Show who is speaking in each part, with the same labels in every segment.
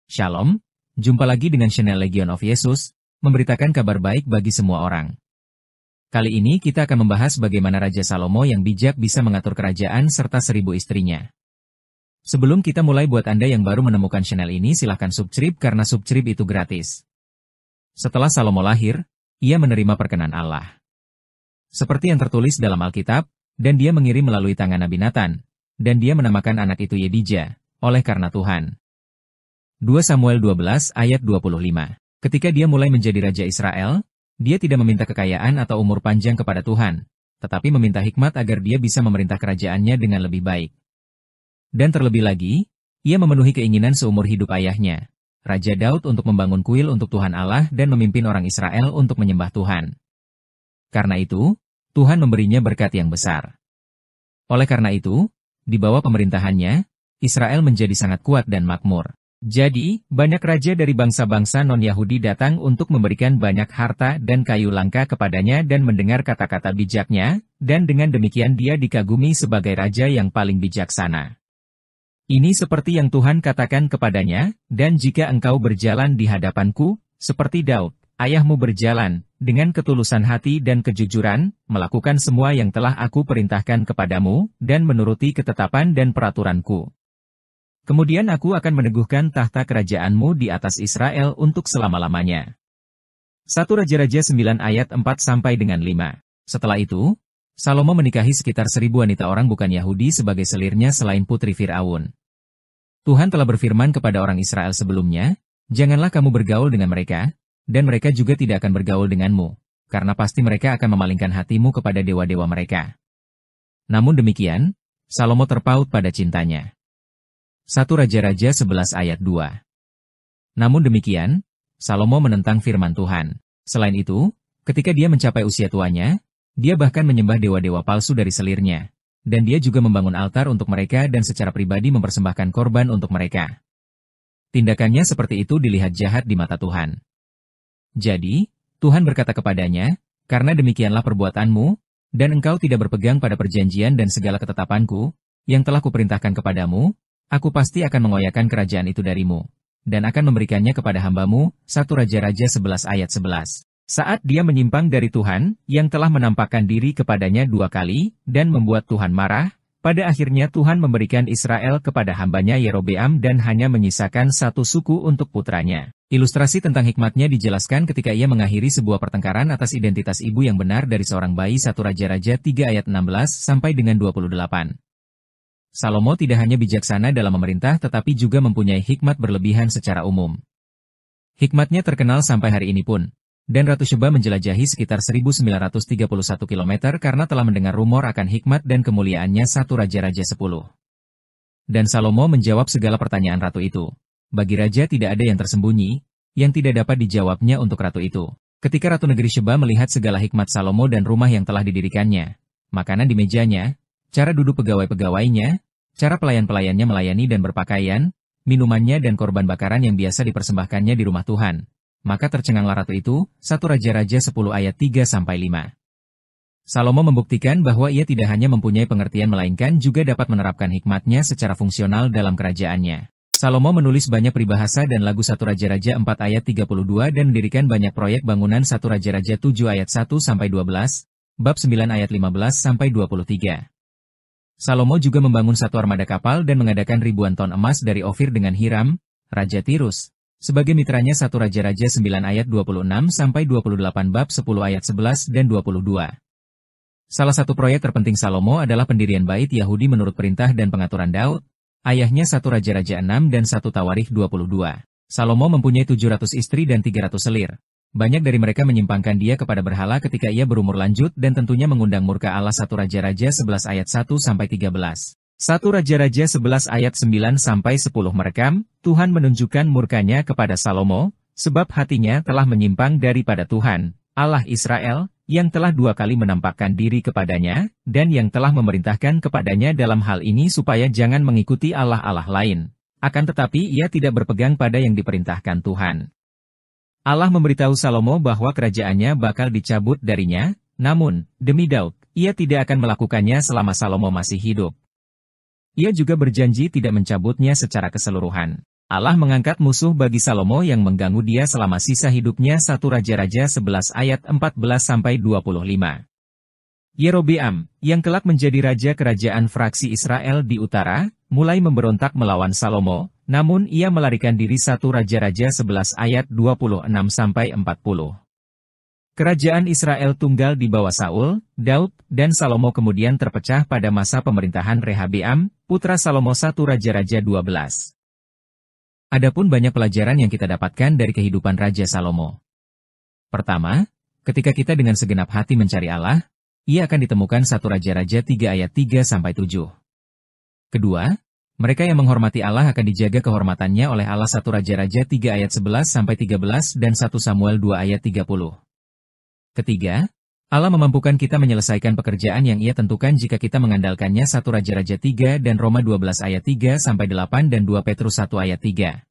Speaker 1: Shalom, jumpa lagi dengan channel Legion of Yesus, memberitakan kabar baik bagi semua orang. Kali ini kita akan membahas bagaimana Raja Salomo yang bijak bisa mengatur kerajaan serta 1000 istrinya. Sebelum kita mulai, buat Anda yang baru menemukan channel ini, silahkan subscribe karena subscribe itu gratis. Setelah Salomo lahir, ia menerima perkenan Allah. Seperti yang tertulis dalam Alkitab, dan dia mengirim melalui tangan Nabi Nathan, dan dia menamakan anak itu Yedija, oleh karena Tuhan. 2 Samuel 12 ayat 25. Ketika dia mulai menjadi Raja Israel, dia tidak meminta kekayaan atau umur panjang kepada Tuhan, tetapi meminta hikmat agar dia bisa memerintah kerajaannya dengan lebih baik. Dan terlebih lagi, ia memenuhi keinginan seumur hidup ayahnya, Raja Daud, untuk membangun kuil untuk Tuhan Allah dan memimpin orang Israel untuk menyembah Tuhan. Karena itu, Tuhan memberinya berkat yang besar. Oleh karena itu, di bawah pemerintahannya, Israel menjadi sangat kuat dan makmur. Jadi, banyak raja dari bangsa-bangsa non-Yahudi datang untuk memberikan banyak harta dan kayu langka kepadanya dan mendengar kata-kata bijaknya, dan dengan demikian dia dikagumi sebagai raja yang paling bijaksana. Ini seperti yang Tuhan katakan kepadanya, dan jika engkau berjalan di hadapanku, seperti Daud, ayahmu berjalan, dengan ketulusan hati dan kejujuran, melakukan semua yang telah aku perintahkan kepadamu, dan menuruti ketetapan dan peraturanku. Kemudian aku akan meneguhkan tahta kerajaanmu di atas Israel untuk selama-lamanya. 1 Raja-Raja 9 ayat 4-5. Setelah itu, Salomo menikahi sekitar 1000 wanita orang bukan Yahudi sebagai selirnya selain putri Fir'aun. Tuhan telah berfirman kepada orang Israel sebelumnya, janganlah kamu bergaul dengan mereka, dan mereka juga tidak akan bergaul denganmu, karena pasti mereka akan memalingkan hatimu kepada dewa-dewa mereka. Namun demikian, Salomo terpaut pada cintanya. 1 Raja-Raja 11 ayat 2. Namun demikian, Salomo menentang firman Tuhan. Selain itu, ketika dia mencapai usia tuanya, dia bahkan menyembah dewa-dewa palsu dari selirnya. Dan dia juga membangun altar untuk mereka dan secara pribadi mempersembahkan korban untuk mereka. Tindakannya seperti itu dilihat jahat di mata Tuhan. Jadi, Tuhan berkata kepadanya, karena demikianlah perbuatanmu, dan engkau tidak berpegang pada perjanjian dan segala ketetapanku, yang telah kuperintahkan kepadamu, aku pasti akan mengoyakkan kerajaan itu darimu, dan akan memberikannya kepada hambamu. 1 Raja-Raja 11 ayat 11. Saat dia menyimpang dari Tuhan, yang telah menampakkan diri kepadanya 2 kali, dan membuat Tuhan marah, pada akhirnya Tuhan memberikan Israel kepada hambanya Yerobeam dan hanya menyisakan 1 suku untuk putranya. Ilustrasi tentang hikmatnya dijelaskan ketika ia mengakhiri sebuah pertengkaran atas identitas ibu yang benar dari seorang bayi. 1 Raja-Raja 3 ayat 16-28. Salomo tidak hanya bijaksana dalam memerintah tetapi juga mempunyai hikmat berlebihan secara umum. Hikmatnya terkenal sampai hari ini pun, dan Ratu Sheba menjelajahi sekitar 1931 km karena telah mendengar rumor akan hikmat dan kemuliaannya. 1 Raja-Raja 10. Dan Salomo menjawab segala pertanyaan ratu itu. Bagi raja tidak ada yang tersembunyi, yang tidak dapat dijawabnya untuk ratu itu. Ketika Ratu Negeri Sheba melihat segala hikmat Salomo dan rumah yang telah didirikannya, makanan di mejanya, cara duduk pegawai-pegawainya, cara pelayan-pelayannya melayani dan berpakaian, minumannya dan korban bakaran yang biasa dipersembahkannya di rumah Tuhan, maka tercenganglah ratu itu. 1 Raja-Raja 10 ayat 3-5. Salomo membuktikan bahwa ia tidak hanya mempunyai pengertian melainkan juga dapat menerapkan hikmatnya secara fungsional dalam kerajaannya. Salomo menulis banyak peribahasa dan lagu. 1 Raja-Raja 4 ayat 32 dan mendirikan banyak proyek bangunan. 1 Raja-Raja 7 ayat 1-12, bab 9 ayat 15-23. Salomo juga membangun 1 armada kapal dan mengadakan ribuan ton emas dari Ofir dengan Hiram, Raja Tirus, sebagai mitranya. 1 Raja-Raja 9 ayat 26-28 bab 10 ayat 11 dan 22. Salah satu proyek terpenting Salomo adalah pendirian Bait Yahudi menurut perintah dan pengaturan Daud, ayahnya. 1 Raja-Raja 6 dan 1 Tawarikh 22. Salomo mempunyai 700 istri dan 300 selir. Banyak dari mereka menyimpangkan dia kepada berhala ketika ia berumur lanjut dan tentunya mengundang murka Allah. 1 Raja-Raja 11 ayat 1-13. 1 Raja-Raja 11 ayat 9-10 merekam, Tuhan menunjukkan murkanya kepada Salomo, sebab hatinya telah menyimpang daripada Tuhan, Allah Israel, yang telah 2 kali menampakkan diri kepadanya, dan yang telah memerintahkan kepadanya dalam hal ini supaya jangan mengikuti Allah-Allah lain. Akan tetapi ia tidak berpegang pada yang diperintahkan Tuhan. Allah memberitahu Salomo bahwa kerajaannya bakal dicabut darinya, namun, demi Daud, ia tidak akan melakukannya selama Salomo masih hidup. Ia juga berjanji tidak mencabutnya secara keseluruhan. Allah mengangkat musuh bagi Salomo yang mengganggu dia selama sisa hidupnya. 1 Raja-Raja 11 ayat 14-25. Yerobeam, yang kelak menjadi raja kerajaan fraksi Israel di utara, mulai memberontak melawan Salomo, namun ia melarikan diri. 1 Raja-Raja 11 ayat 26-40. Kerajaan Israel tunggal di bawah Saul, Daud, dan Salomo kemudian terpecah pada masa pemerintahan Rehabeam, putra Salomo. 1 Raja-Raja 12. Adapun banyak pelajaran yang kita dapatkan dari kehidupan Raja Salomo. Pertama, ketika kita dengan segenap hati mencari Allah, ia akan ditemukan. 1 Raja-Raja 3 ayat 3-7. Kedua, mereka yang menghormati Allah akan dijaga kehormatannya oleh Allah. 1 Raja-Raja 3 ayat 11-13 dan 1 Samuel 2 ayat 30. Ketiga, Allah memampukan kita menyelesaikan pekerjaan yang ia tentukan jika kita mengandalkannya. 1 Raja-Raja 3 dan Roma 12 ayat 3-8 dan 2 Petrus 1 ayat 3.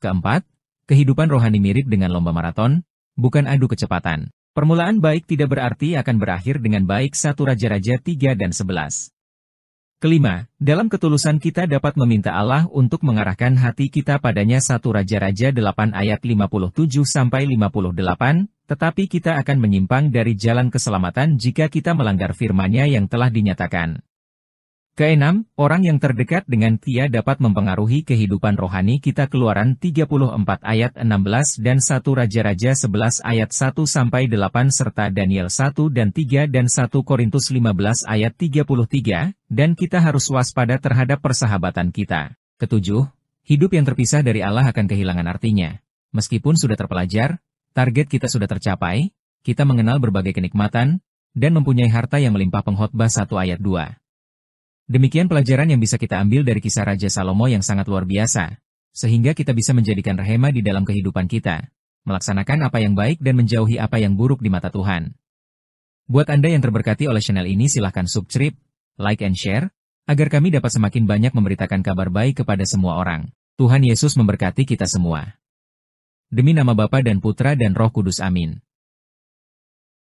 Speaker 1: Keempat, kehidupan rohani mirip dengan lomba maraton, bukan adu kecepatan. Permulaan baik tidak berarti akan berakhir dengan baik. 1 Raja-Raja 3 dan 11. Kelima, dalam ketulusan kita dapat meminta Allah untuk mengarahkan hati kita padanya. 1 Raja-Raja 8 ayat 57-58, tetapi kita akan menyimpang dari jalan keselamatan jika kita melanggar firman-Nya yang telah dinyatakan. Keenam, orang yang terdekat dengan Dia dapat mempengaruhi kehidupan rohani kita. Keluaran 34 ayat 16 dan 1 Raja-Raja 11 ayat 1-8 serta Daniel 1 dan 3 dan 1 Korintus 15 ayat 33, dan kita harus waspada terhadap persahabatan kita. Ketujuh, hidup yang terpisah dari Allah akan kehilangan artinya. Meskipun sudah terpelajar, target kita sudah tercapai, kita mengenal berbagai kenikmatan, dan mempunyai harta yang melimpah. Pengkhotbah 1 ayat 2. Demikian pelajaran yang bisa kita ambil dari kisah Raja Salomo yang sangat luar biasa, sehingga kita bisa menjadikan rehema di dalam kehidupan kita, melaksanakan apa yang baik dan menjauhi apa yang buruk di mata Tuhan. Buat Anda yang terberkati oleh channel ini, silahkan subscribe, like and share, agar kami dapat semakin banyak memberitakan kabar baik kepada semua orang. Tuhan Yesus memberkati kita semua. Demi nama Bapa dan Putra dan Roh Kudus, amin.